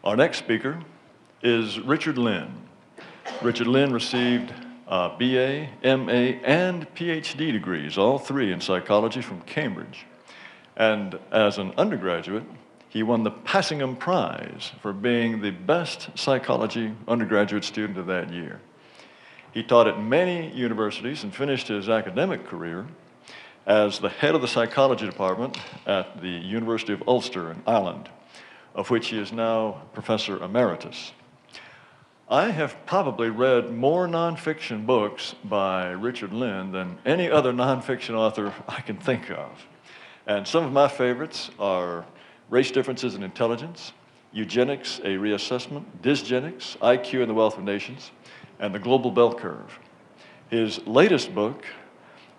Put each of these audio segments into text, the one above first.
Our next speaker is Richard Lynn. Richard Lynn received BA, MA, and PhD degrees, all three in psychology from Cambridge. And as an undergraduate, he won the Passingham Prize for being the best psychology undergraduate student of that year. He taught at many universities and finished his academic career as the head of the psychology department at the University of Ulster in Ireland, of which he is now Professor Emeritus. I have probably read more nonfiction books by Richard Lynn than any other nonfiction author I can think of. And some of my favorites are Race Differences in Intelligence, Eugenics, a Reassessment, Dysgenics, IQ and the Wealth of Nations, and The Global Bell Curve. His latest book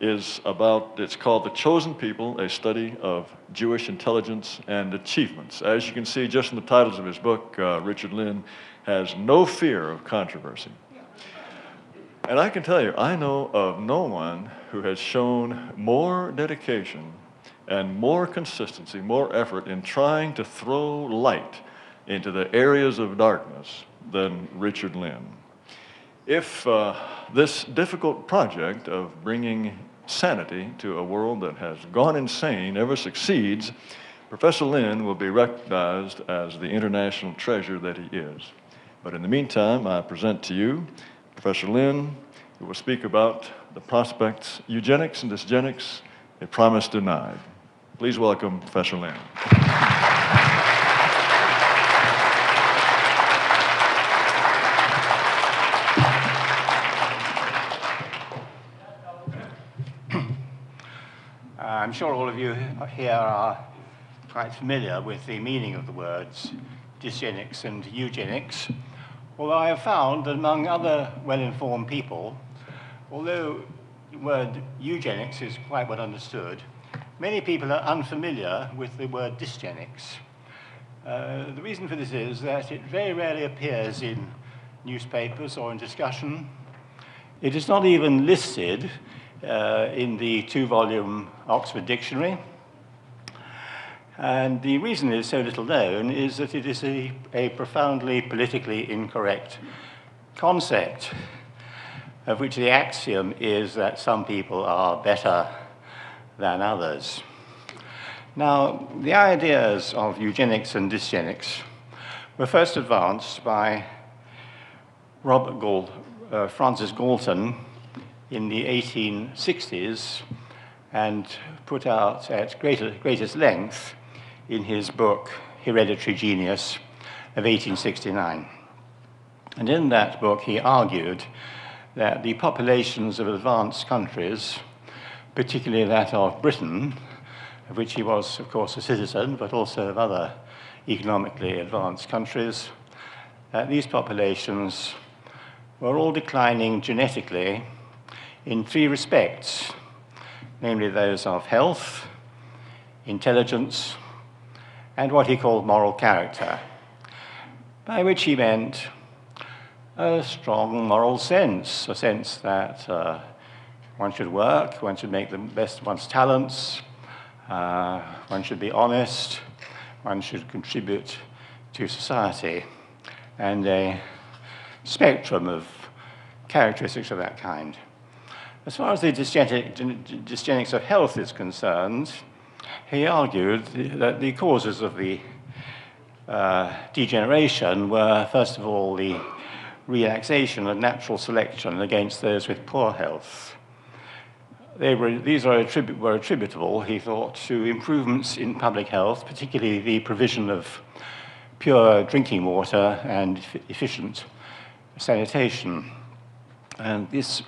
is it's called The Chosen People, a study of Jewish intelligence and achievements. As you can see just in the titles of his book, Richard Lynn has no fear of controversy. And I can tell you, I know of no one who has shown more dedication and more consistency, more effort in trying to throw light into the areas of darkness than Richard Lynn. If this difficult project of bringing sanity to a world that has gone insane ever succeeds, Professor Lynn will be recognized as the international treasure that he is. But in the meantime, I present to you Professor Lynn, who will speak about the prospects, eugenics and dysgenics, a promise denied. Please welcome Professor Lynn. I'm sure all of you here are quite familiar with the meaning of the words dysgenics and eugenics, although I have found that among other well-informed people, although the word eugenics is quite well understood, many people are unfamiliar with the word dysgenics. The reason for this is that it very rarely appears in newspapers or in discussion. It is not even listed in the 2-volume Oxford Dictionary. And the reason it is so little known is that it is a profoundly politically incorrect concept, of which the axiom is that some people are better than others. Now, the ideas of eugenics and dysgenics were first advanced by Francis Galton in the 1860s and put out at greatest length in his book, Hereditary Genius, of 1869. And in that book, he argued that the populations of advanced countries, particularly that of Britain, of which he was, of course, a citizen, but also of other economically advanced countries, that these populations were all declining genetically in 3 respects, namely those of health, intelligence, and what he called moral character, by which he meant a strong moral sense, a sense that one should work, one should make the best of one's talents, one should be honest, one should contribute to society, and a spectrum of characteristics of that kind. As far as the dysgenics of health is concerned, he argued that the causes of the degeneration were, first of all, the relaxation and natural selection against those with poor health. These were attributable, he thought, to improvements in public health, particularly the provision of pure drinking water and efficient sanitation. And this,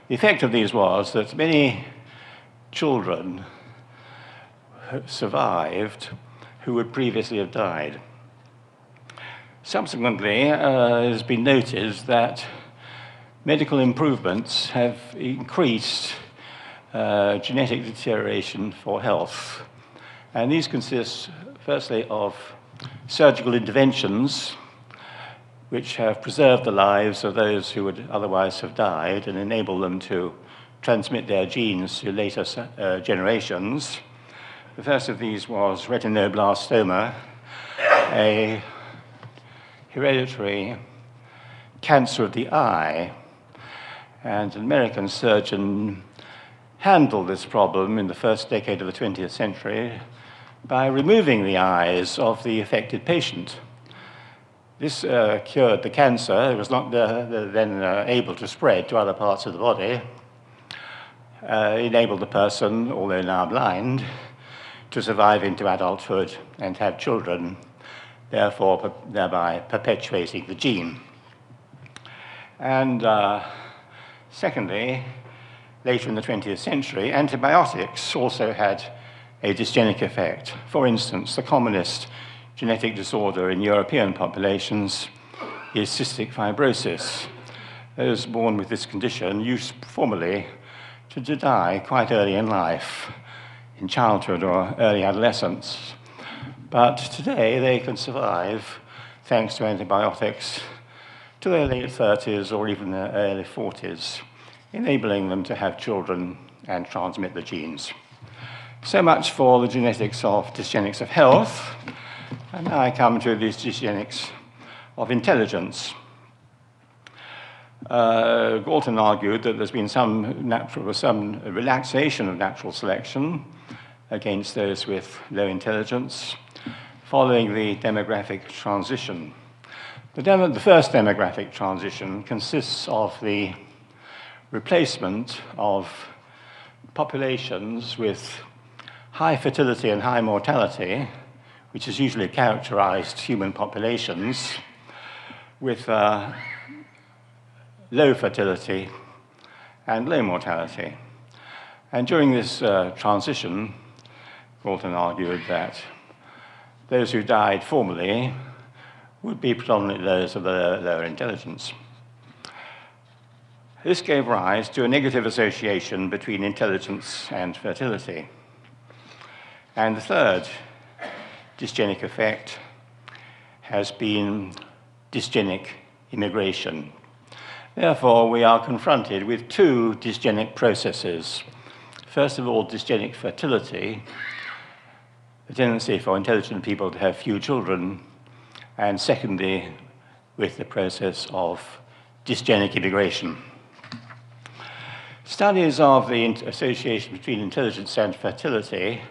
the effect of these was that many children survived who would previously have died. Subsequently, it has been noted that medical improvements have increased genetic deterioration for health. And these consist, firstly, of surgical interventions which have preserved the lives of those who would otherwise have died and enable them to transmit their genes to later generations. The first of these was retinoblastoma, a hereditary cancer of the eye. And an American surgeon handled this problem in the first decade of the 20th century by removing the eyes of the affected patient. This cured the cancer. It was not then able to spread to other parts of the body. Enabled the person, although now blind, to survive into adulthood and have children, thereby perpetuating the gene. And secondly, later in the 20th century, antibiotics also had a dysgenic effect. For instance, the commonest genetic disorder in European populations is cystic fibrosis. Those born with this condition used formerly to die quite early in life, in childhood or early adolescence. But today they can survive, thanks to antibiotics, to their late 30s or even their early 40s, enabling them to have children and transmit the genes. So much for the genetics of dysgenics of health. And now I come to the dysgenics of intelligence. Galton argued that there's been some relaxation of natural selection against those with low intelligence following the demographic transition. The first demographic transition consists of the replacement of populations with high fertility and high mortality, which has usually characterized human populations, with low fertility and low mortality. And during this transition, Galton argued that those who died formerly would be predominantly those of the lower intelligence. This gave rise to a negative association between intelligence and fertility. And the third dysgenic effect has been dysgenic immigration. Therefore, we are confronted with two dysgenic processes. First of all, dysgenic fertility, the tendency for intelligent people to have few children, and secondly, with the process of dysgenic immigration. Studies of the association between intelligence and fertility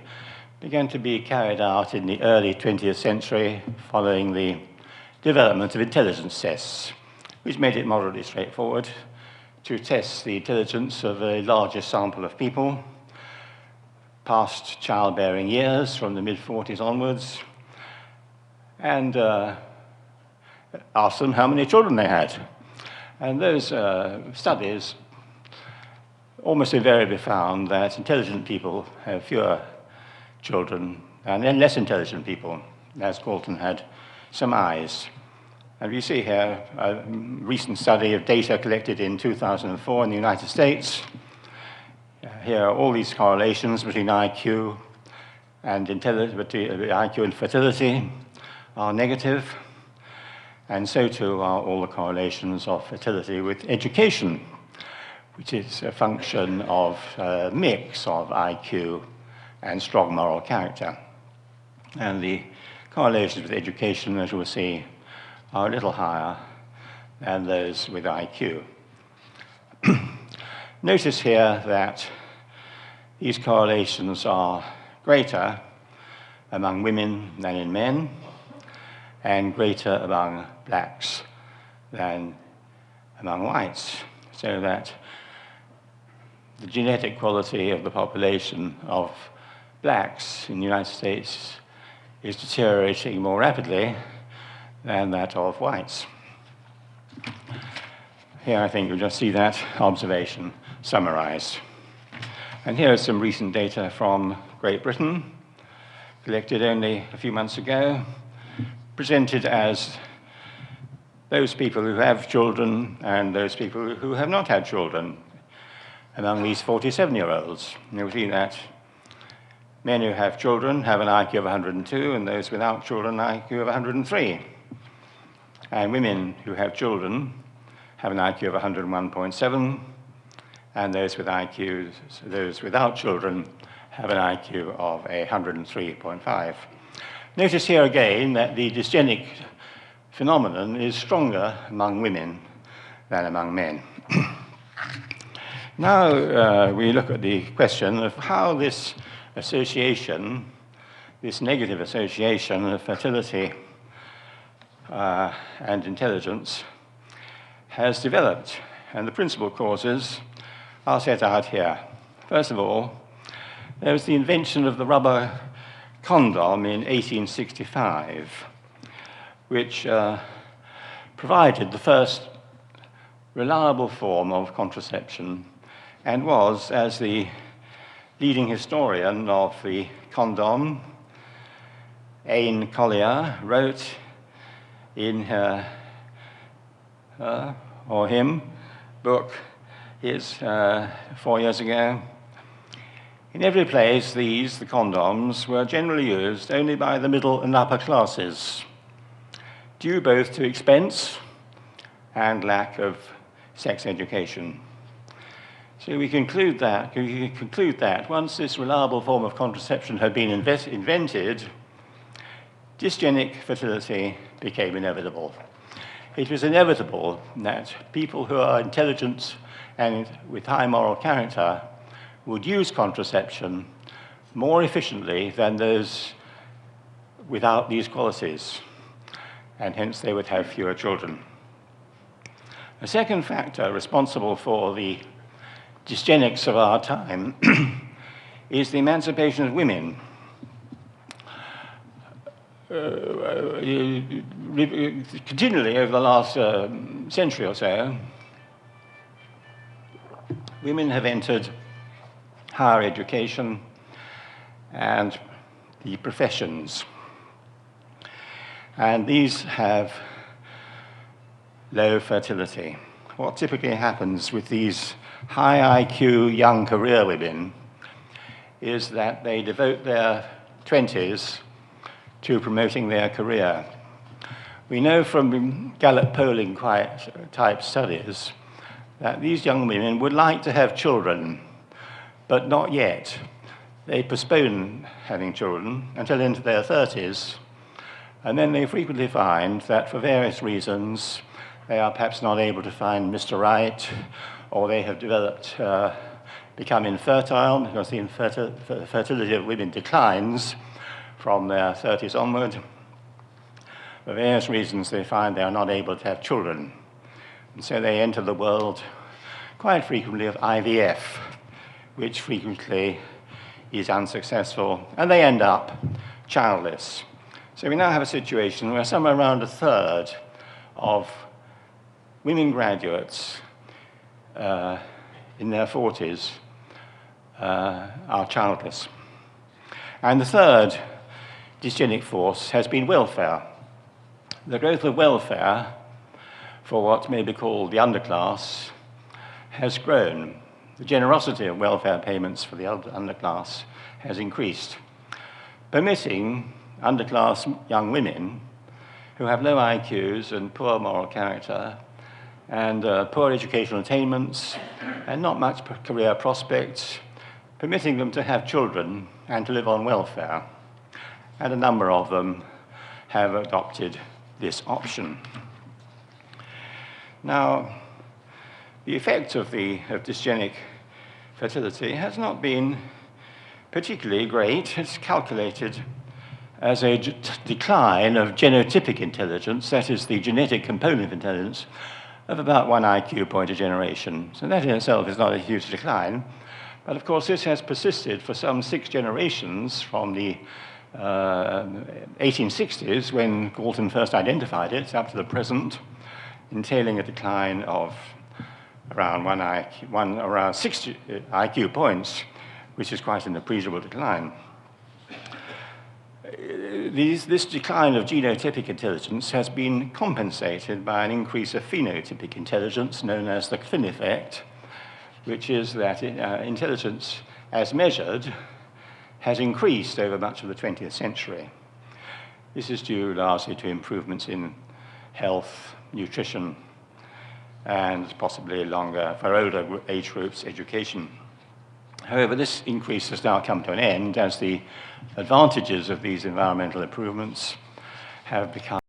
began to be carried out in the early 20th century following the development of intelligence tests, which made it moderately straightforward to test the intelligence of a larger sample of people past childbearing years from the mid-40s onwards, and ask them how many children they had. And those studies almost invariably found that intelligent people have fewer children and then less intelligent people, as Galton had surmised. And you see here a recent study of data collected in 2004 in the United States. Here are all these correlations between IQ and IQ and fertility are negative, and so too are all the correlations of fertility with education, which is a function of a mix of IQ and strong moral character. And the correlations with education, as we'll see, are a little higher than those with IQ. Notice here that these correlations are greater among women than in men, and greater among blacks than among whites, so that the genetic quality of the population of blacks in the United States is deteriorating more rapidly than that of whites. Here I think you'll just see that observation summarized. And here is some recent data from Great Britain, collected only a few months ago, presented as those people who have children and those people who have not had children among these 47-year-olds. You'll see that men who have children have an IQ of 102, and those without children, an IQ of 103. And women who have children have an IQ of 101.7, and those without children have an IQ of 103.5. Notice here again that the dysgenic phenomenon is stronger among women than among men. Now we look at the question of how this association, this negative association of fertility and intelligence has developed. And the principal causes are set out here. First of all, there was the invention of the rubber condom in 1865, which provided the first reliable form of contraception and was, as the leading historian of the condom, Ain Collier, wrote in her or him book, his 4 years ago, in every place these, the condoms, were generally used only by the middle and upper classes, due both to expense and lack of sex education. So we conclude that once this reliable form of contraception had been invented, dysgenic fertility became inevitable. It was inevitable that people who are intelligent and with high moral character would use contraception more efficiently than those without these qualities, and hence they would have fewer children. A second factor responsible for the dysgenics of our time is the emancipation of women. Continually over the last century or so, women have entered higher education and the professions. And these have low fertility. What typically happens with these high IQ young career women is that they devote their 20s to promoting their career. We know from Gallup polling type studies that these young women would like to have children, but not yet. They postpone having children until into their 30s, and then they frequently find that for various reasons they are perhaps not able to find Mr. Right, or they have developed, become infertile because the fertility of women declines from their 30s onward. For various reasons, they find they are not able to have children. And so they enter the world quite frequently of IVF, which frequently is unsuccessful, and they end up childless. So we now have a situation where somewhere around a third of women graduates in their 40s are childless. And the third dysgenic force has been welfare. The growth of welfare for what may be called the underclass has grown. The generosity of welfare payments for the underclass has increased, permitting underclass young women who have low IQs and poor moral character and poor educational attainments and not much career prospects, permitting them to have children and to live on welfare. And a number of them have adopted this option. Now, the effect of dysgenic fertility has not been particularly great. It's calculated as a decline of genotypic intelligence, that is the genetic component of intelligence, of about 1 IQ point a generation. So that in itself is not a huge decline. But of course, this has persisted for some 6 generations from the 1860s, when Galton first identified it, up to the present, entailing a decline of around around 6 IQ points, which is quite an appreciable decline. This decline of genotypic intelligence has been compensated by an increase of phenotypic intelligence, known as the Flynn effect, which is that intelligence, as measured, has increased over much of the 20th century. This is due largely to improvements in health, nutrition, and possibly longer, for older age groups, education. However, this increase has now come to an end as the advantages of these environmental improvements have become